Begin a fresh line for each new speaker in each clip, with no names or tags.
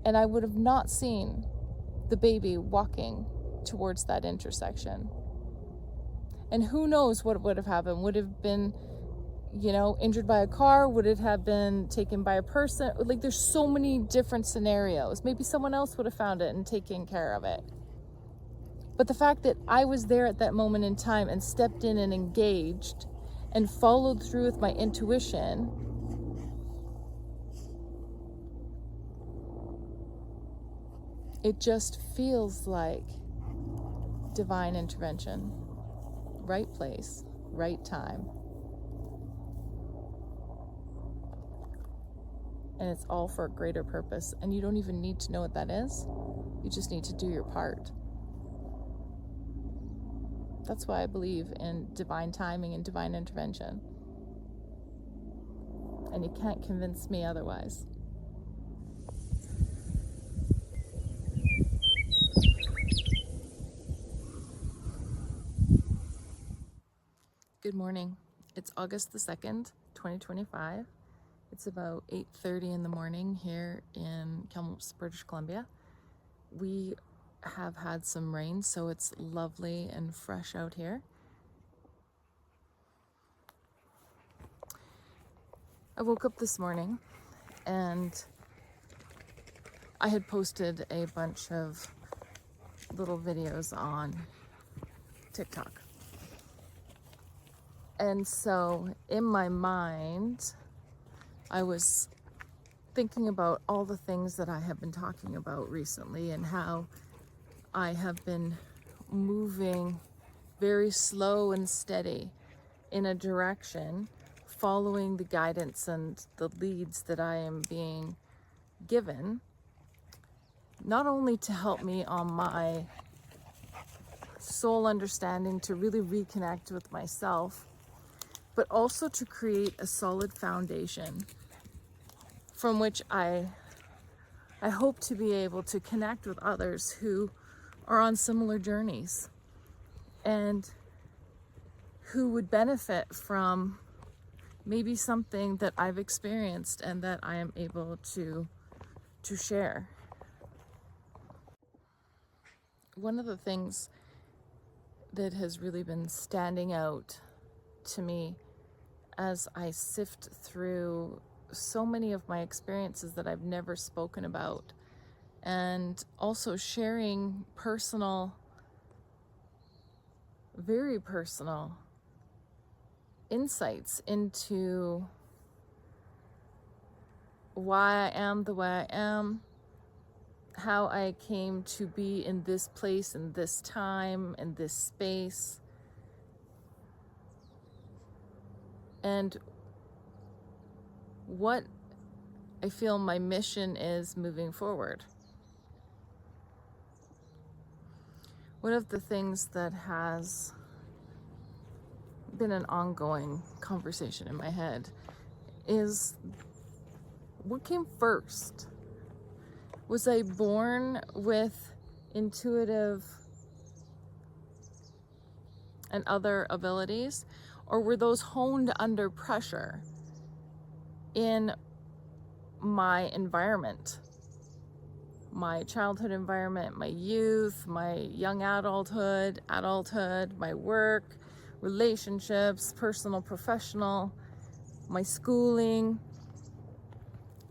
And I would have not seen the baby walking towards that intersection. And who knows what would have happened? Would have been, injured by a car? Would it have been taken by a person? Like, there's so many different scenarios. Maybe someone else would have found it and taken care of it. But the fact that I was there at that moment in time and stepped in and engaged and followed through with my intuition, it just feels like divine intervention. Right place, right time. And it's all for a greater purpose. And you don't even need to know what that is. You just need to do your part. That's why I believe in divine timing and divine intervention. And you can't convince me otherwise. Good morning. It's August the 2nd, 2025. It's about 8:30 in the morning here in Callander-Spiritual, British Columbia. We have had some rain, so it's lovely and fresh out here. I woke up this morning and I had posted a bunch of little videos on TikTok. And so in my mind, I was thinking about all the things that I have been talking about recently and how I have been moving very slow and steady in a direction, following the guidance and the leads that I am being given, not only to help me on my soul understanding to really reconnect with myself, but also to create a solid foundation from which I hope to be able to connect with others who are on similar journeys and who would benefit from maybe something that I've experienced and that I am able to share. One of the things that has really been standing out to me as I sift through so many of my experiences that I've never spoken about, and also sharing personal, very personal insights into why I am the way I am, how I came to be in this place, in this time, in this space, and what I feel my mission is moving forward. One of the things that has been an ongoing conversation in my head is, what came first? Was I born with intuitive and other abilities, or were those honed under pressure in my environment, my childhood environment, my youth, my young adulthood, my work, relationships, personal, professional, my schooling?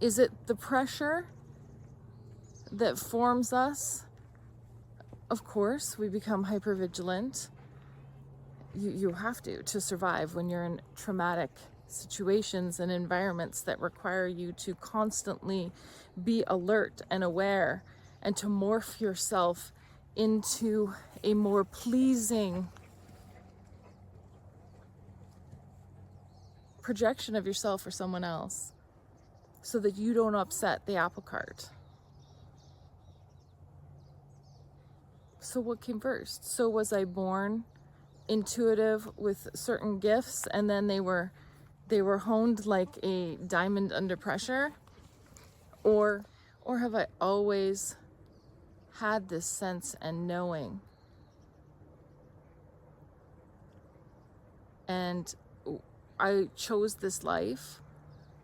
Is it the pressure that forms us? Of course, we become hypervigilant. You have to survive when you're in traumatic situations and environments that require you to constantly be alert and aware, and to morph yourself into a more pleasing projection of yourself or someone else, so that you don't upset the apple cart. So what came first? So was I born intuitive with certain gifts, and then they were honed like a diamond under pressure? Or have I always had this sense and knowing? And I chose this life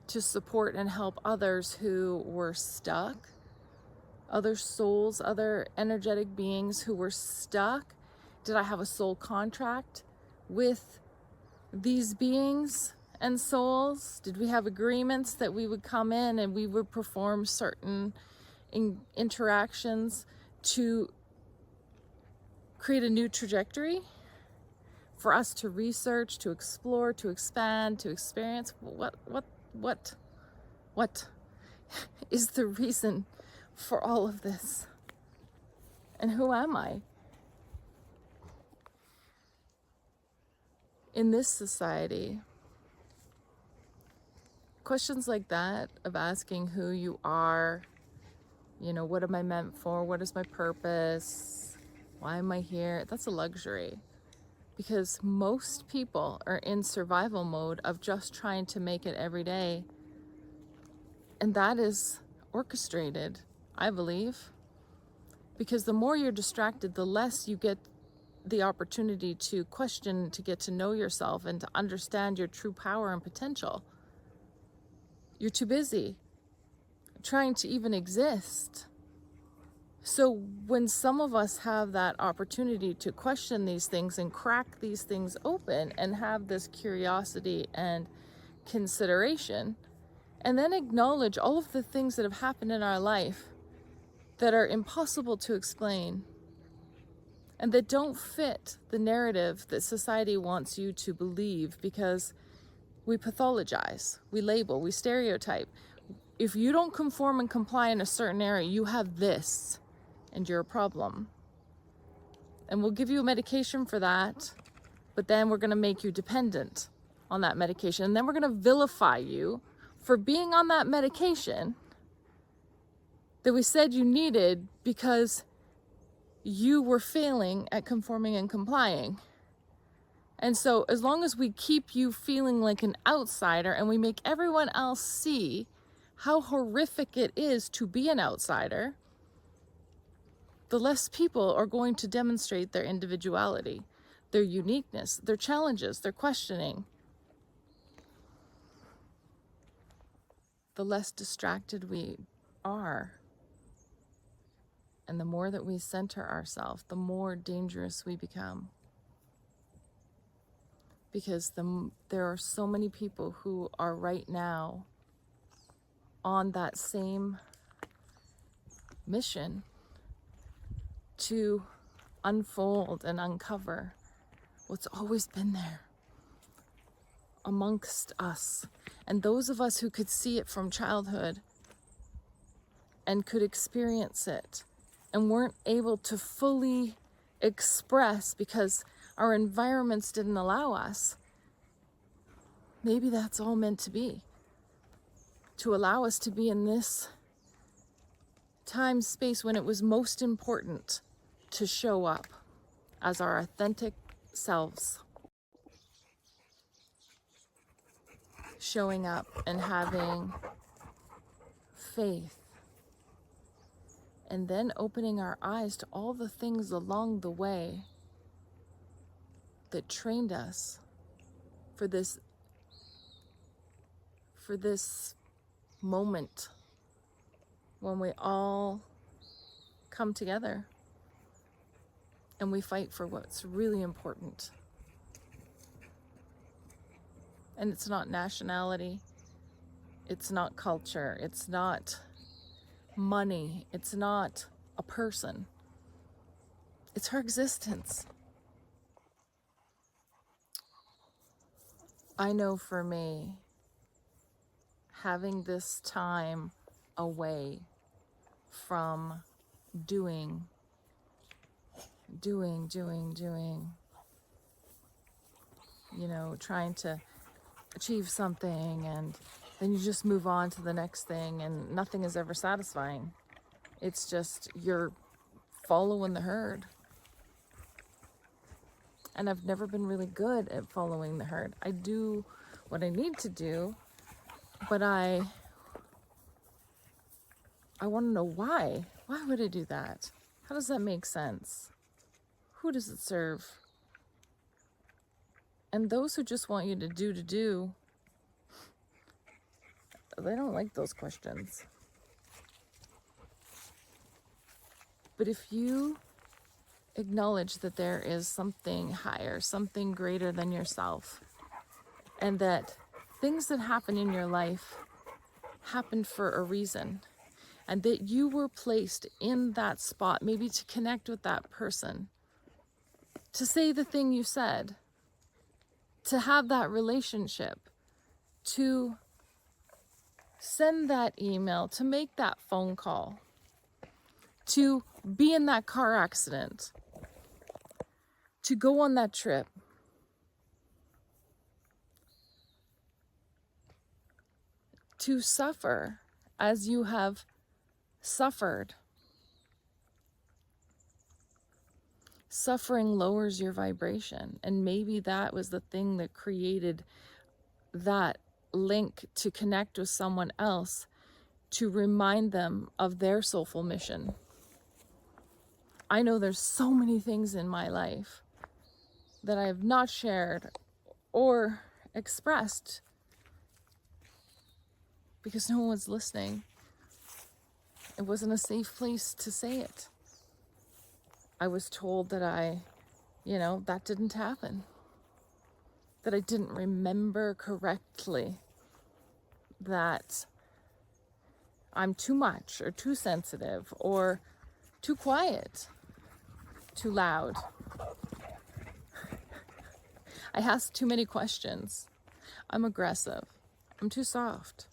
to support and help others who were stuck, other souls, other energetic beings who were stuck? Did I have a soul contract with these beings and souls? Did we have agreements that we would come in and we would perform certain interactions to create a new trajectory for us to research, to explore, to expand, to experience? What is the reason for all of this? And who am I? In this society, questions like that, of asking who you are, you know, what am I meant for? What is my purpose? Why am I here? That's a luxury, because most people are in survival mode of just trying to make it every day. And that is orchestrated, I believe, because the more you're distracted, the less you get the opportunity to question, to get to know yourself, and to understand your true power and potential. You're too busy trying to even exist. So when some of us have that opportunity to question these things and crack these things open and have this curiosity and consideration, and then acknowledge all of the things that have happened in our life that are impossible to explain and that don't fit the narrative that society wants you to believe, because we pathologize, we label, we stereotype. If you don't conform and comply in a certain area, you have this and you're a problem. And we'll give you a medication for that, but then we're going to make you dependent on that medication. And then we're going to vilify you for being on that medication that we said you needed because you were failing at conforming and complying. And so as long as we keep you feeling like an outsider and we make everyone else see how horrific it is to be an outsider, the less people are going to demonstrate their individuality, their uniqueness, their challenges, their questioning. The less distracted we are. And the more that we center ourselves, the more dangerous we become. Because there are so many people who are right now on that same mission to unfold and uncover what's always been there amongst us. And those of us who could see it from childhood and could experience it and weren't able to fully express because our environments didn't allow us, maybe that's all meant to be. To allow us to be in this time space when it was most important to show up as our authentic selves. Showing up and having faith. And then opening our eyes to all the things along the way that trained us for this moment when we all come together and we fight for what's really important. And it's not nationality, it's not culture, it's not money, it's not a person, it's her existence. I know for me, having this time away from doing, you know, trying to achieve something and then you just move on to the next thing and nothing is ever satisfying. It's just you're following the herd. And I've never been really good at following the herd. I do what I need to do, but I want to know why. Why would I do that? How does that make sense? Who does it serve? And those who just want you to do, they don't like those questions. But if you acknowledge that there is something higher, something greater than yourself, and that things that happen in your life happened for a reason, and that you were placed in that spot, maybe to connect with that person, to say the thing you said, to have that relationship, to send that email, to make that phone call, to be in that car accident, to go on that trip. To suffer as you have suffered. Suffering lowers your vibration, and maybe that was the thing that created that link to connect with someone else, to remind them of their soulful mission. I know there's so many things in my life that I have not shared or expressed because no one was listening. It wasn't a safe place to say it. I was told that that didn't happen. That I didn't remember correctly. That I'm too much or too sensitive or too quiet, too loud. I ask too many questions. I'm aggressive. I'm too soft.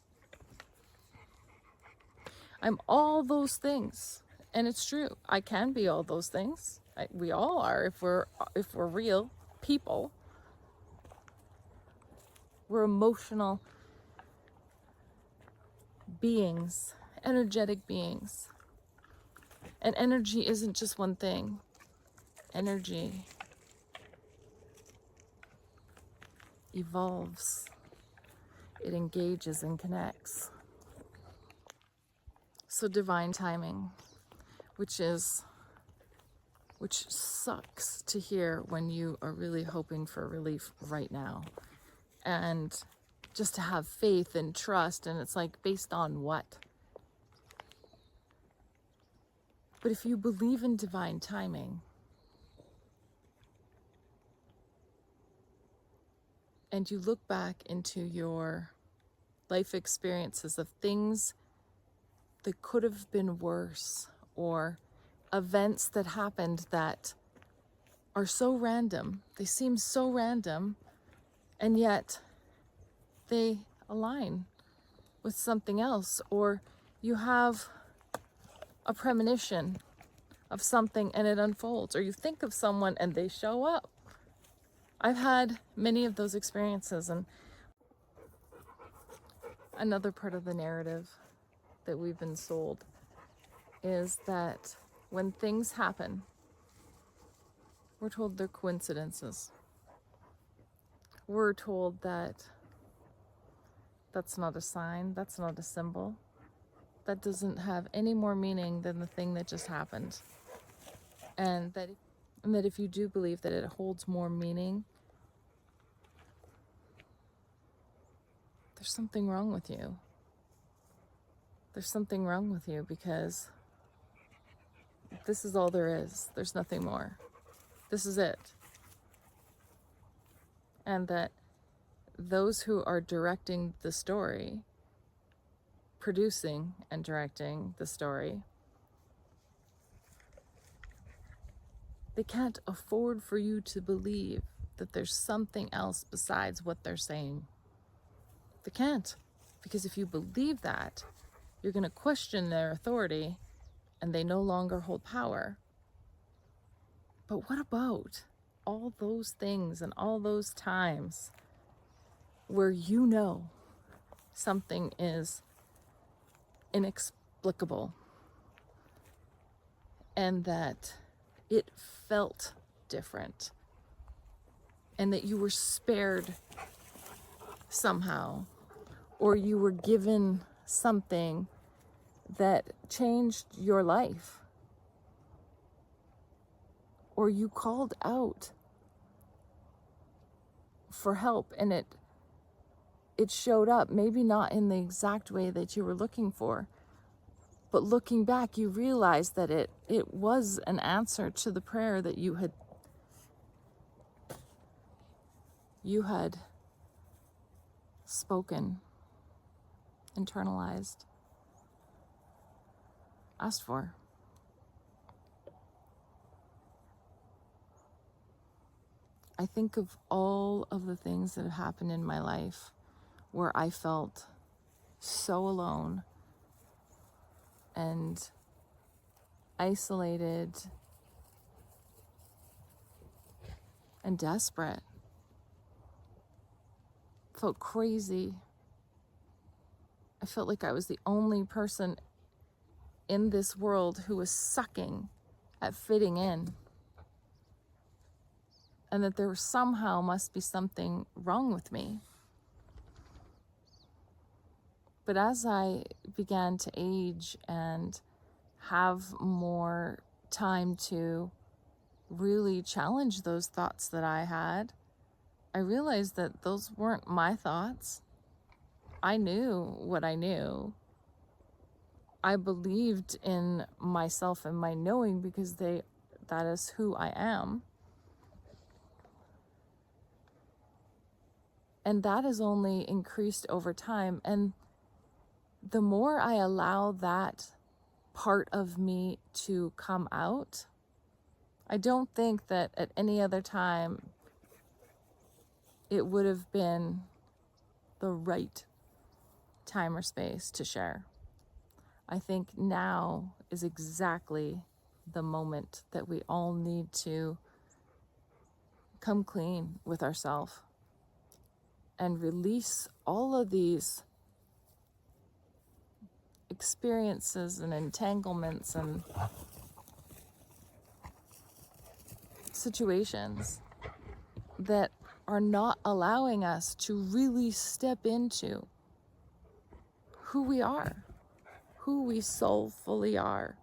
I'm all those things. And it's true. I can be all those things. We all are if we're real people. We're emotional beings, energetic beings. And energy isn't just one thing. Energy evolves. It engages and connects. So divine timing, which sucks to hear when you are really hoping for relief right now. And just to have faith and trust, and it's like, based on what? But if you believe in divine timing, and you look back into your life experiences of things that could have been worse, or events that happened that are so random, they seem so random, and yet they align with something else, or you have a premonition of something and it unfolds, or you think of someone and they show up. I've had many of those experiences. And another part of the narrative that we've been sold is that when things happen, we're told they're coincidences. We're told that that's not a sign, that's not a symbol, that doesn't have any more meaning than the thing that just happened. And that if you do believe that it holds more meaning, there's something wrong with you. There's something wrong with you, because this is all there is. There's nothing more. This is it. And that those who are directing the story, producing and directing the story, they can't afford for you to believe that there's something else besides what they're saying. They can't. Because if you believe that, you're going to question their authority, and they no longer hold power. But what about all those things and all those times where you know something is inexplicable, and that it felt different, and that you were spared somehow, or you were given something that changed your life, or you called out for help and it showed up, maybe not in the exact way that you were looking for, But looking back, you realize that it was an answer to the prayer that you had spoken, internalized, asked for. I think of all of the things that have happened in my life where I felt so alone and isolated and desperate. Felt crazy. I felt like I was the only person in this world who was sucking at fitting in. And that there somehow must be something wrong with me. But as I began to age and have more time to really challenge those thoughts that I had, I realized that those weren't my thoughts. I knew what I knew. I believed in myself and my knowing because that is who I am. And that has only increased over time. And the more I allow that part of me to come out, I don't think that at any other time it would have been the right time or space to share. I think now is exactly the moment that we all need to come clean with ourselves and release all of these experiences and entanglements and situations that are not allowing us to really step into who we are, who we soulfully are.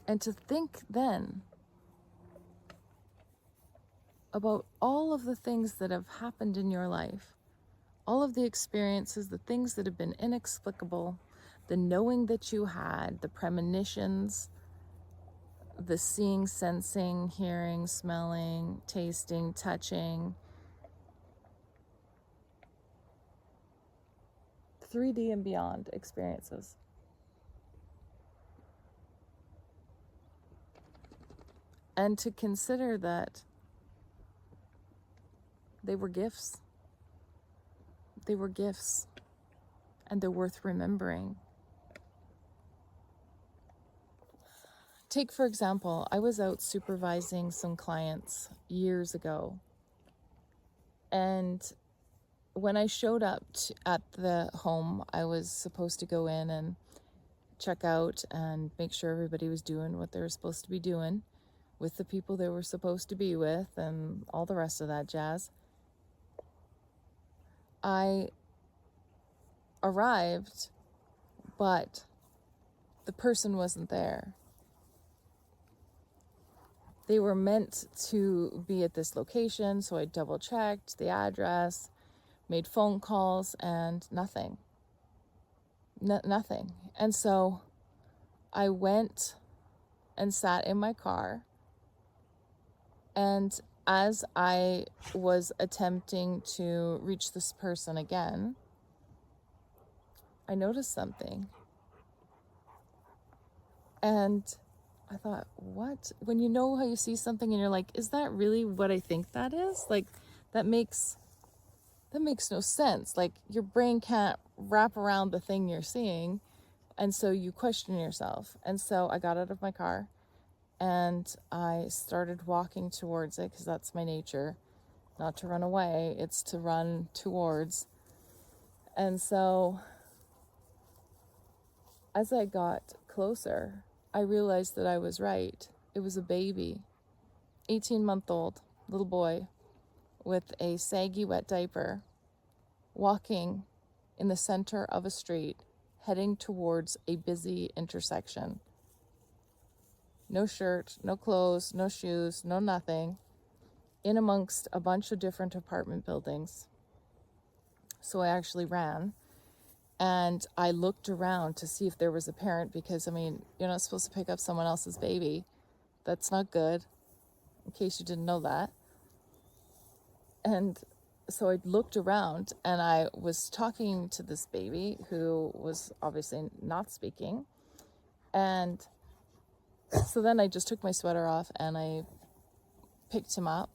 And to think then about all of the things that have happened in your life, all of the experiences, the things that have been inexplicable, the knowing that you had, the premonitions, the seeing, sensing, hearing, smelling, tasting, touching, 3D and beyond experiences. And to consider that they were gifts. They were gifts, and they're worth remembering. Take, for example, I was out supervising some clients years ago. And when I showed up at the home, I was supposed to go in and check out and make sure everybody was doing what they were supposed to be doing with the people they were supposed to be with and all the rest of that jazz. I arrived, but the person wasn't there. They were meant to be at this location, so I double checked the address, made phone calls, and nothing. Nothing. And so I went and sat in my car, and as I was attempting to reach this person again, I noticed something. And I thought, what? When you know how you see something and you're like, is that really what I think that is? Like, that makes no sense. Like, your brain can't wrap around the thing you're seeing. And so you question yourself. And so I got out of my car and I started walking towards it, because that's my nature. Not to run away, it's to run towards. And so as I got closer, I realized that I was right. It was a baby, 18-month-old little boy with a saggy wet diaper, walking in the center of a street, heading towards a busy intersection. No shirt, no clothes, no shoes, no nothing, in amongst a bunch of different apartment buildings. So I actually ran, and I looked around to see if there was a parent, because, I mean, you're not supposed to pick up someone else's baby. That's not good, in case you didn't know that. And so I looked around, and I was talking to this baby who was obviously not speaking. And so then I just took my sweater off and I picked him up.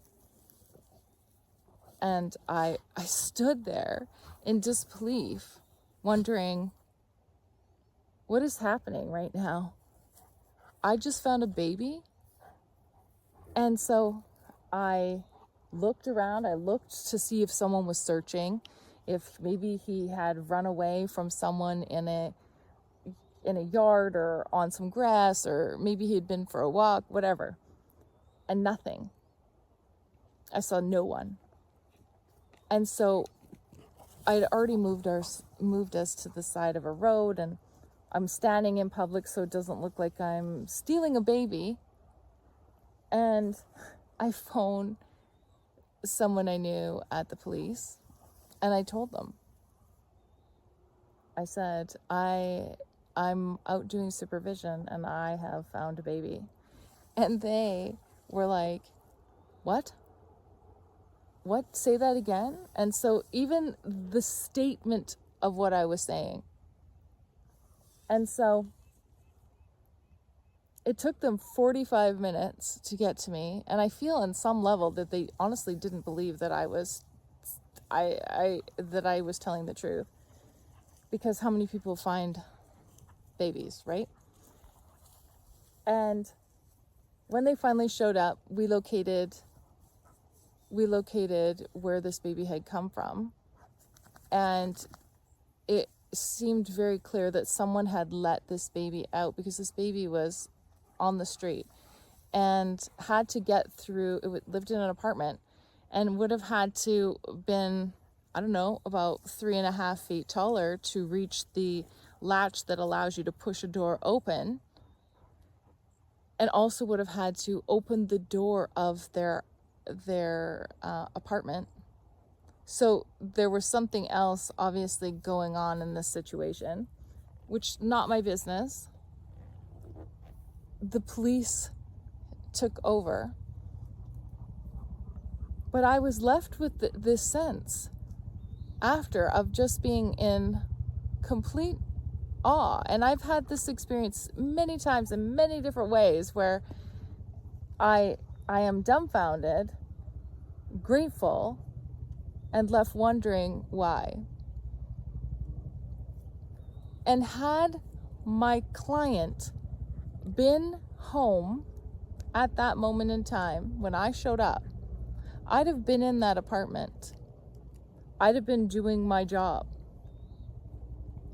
And I stood there in disbelief, wondering, what is happening right now? I just found a baby. And so I looked around. I looked to see if someone was searching, if maybe he had run away from someone in a yard or on some grass, or maybe he had been for a walk, whatever. And nothing. I saw no one. And so I'd already moved us to the side of a road, and I'm standing in public so it doesn't look like I'm stealing a baby. And I phoned someone I knew at the police, and I told them. I said, I'm out doing supervision and I have found a baby. And they were like, what? What? Say that again? And so even the statement of what I was saying. And so it took them 45 minutes to get to me. And I feel on some level that they honestly didn't believe that I was telling the truth. Because how many people find babies, right? And when they finally showed up, we located where this baby had come from. And it seemed very clear that someone had let this baby out, because this baby was on the street and had to get through, lived in an apartment, and would have had to been, I don't know, about 3.5 feet taller to reach the latch that allows you to push a door open, and also would have had to open the door of their apartment. So there was something else obviously going on in this situation, which not my business. The police took over, but I was left with this sense after of just being in complete awe. And I've had this experience many times in many different ways, where I am dumbfounded, grateful, and left wondering why. And had my client been home at that moment in time when I showed up, I'd have been in that apartment. I'd have been doing my job.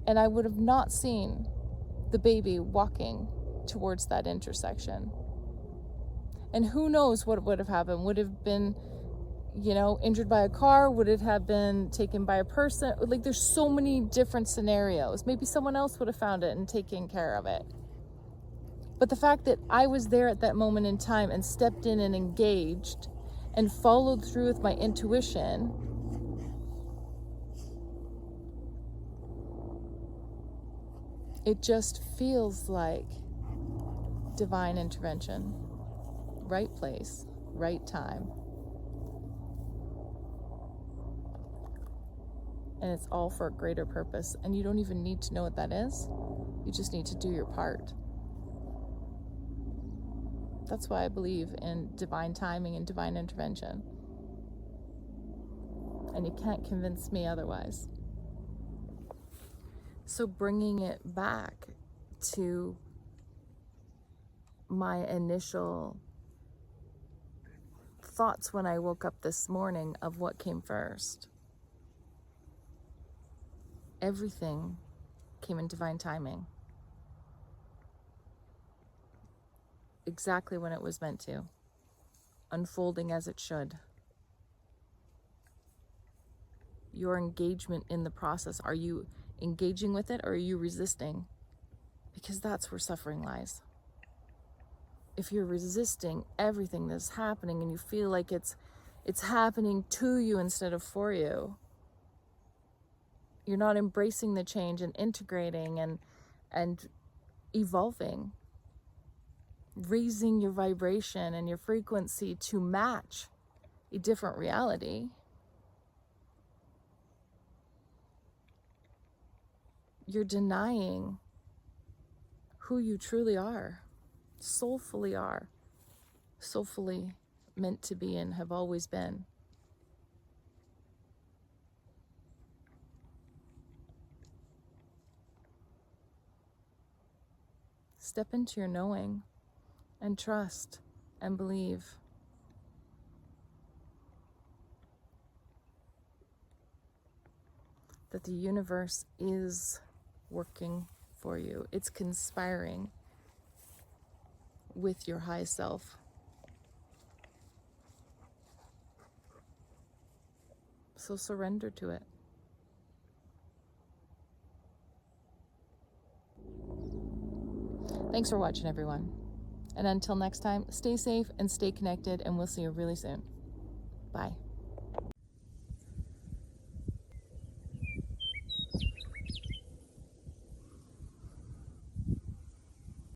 And I would have not seen the baby walking towards that intersection. And who knows what would have happened? Would have been, injured by a car? Would it have been taken by a person? Like, there's so many different scenarios. Maybe someone else would have found it and taken care of it. But the fact that I was there at that moment in time and stepped in and engaged and followed through with my intuition, it just feels like divine intervention. Right place, right time. And it's all for a greater purpose. And you don't even need to know what that is. You just need to do your part. That's why I believe in divine timing and divine intervention. And you can't convince me otherwise. So bringing it back to my initial thoughts when I woke up this morning of what came first. Everything came in divine timing. Exactly when it was meant to. Unfolding as it should. Your engagement in the process. Are you engaging with it, or are you resisting? Because that's where suffering lies. If you're resisting everything that's happening and you feel like it's happening to you instead of for you, You're not embracing the change and integrating and evolving, raising your vibration and your frequency to match a different reality. You're denying who you truly are, soulfully meant to be and have always been. Step into your knowing and trust and believe. That the universe is working for you. It's conspiring with your high self. So surrender to it. Thanks for watching, everyone. And until next time, stay safe and stay connected, and we'll see you really soon. Bye.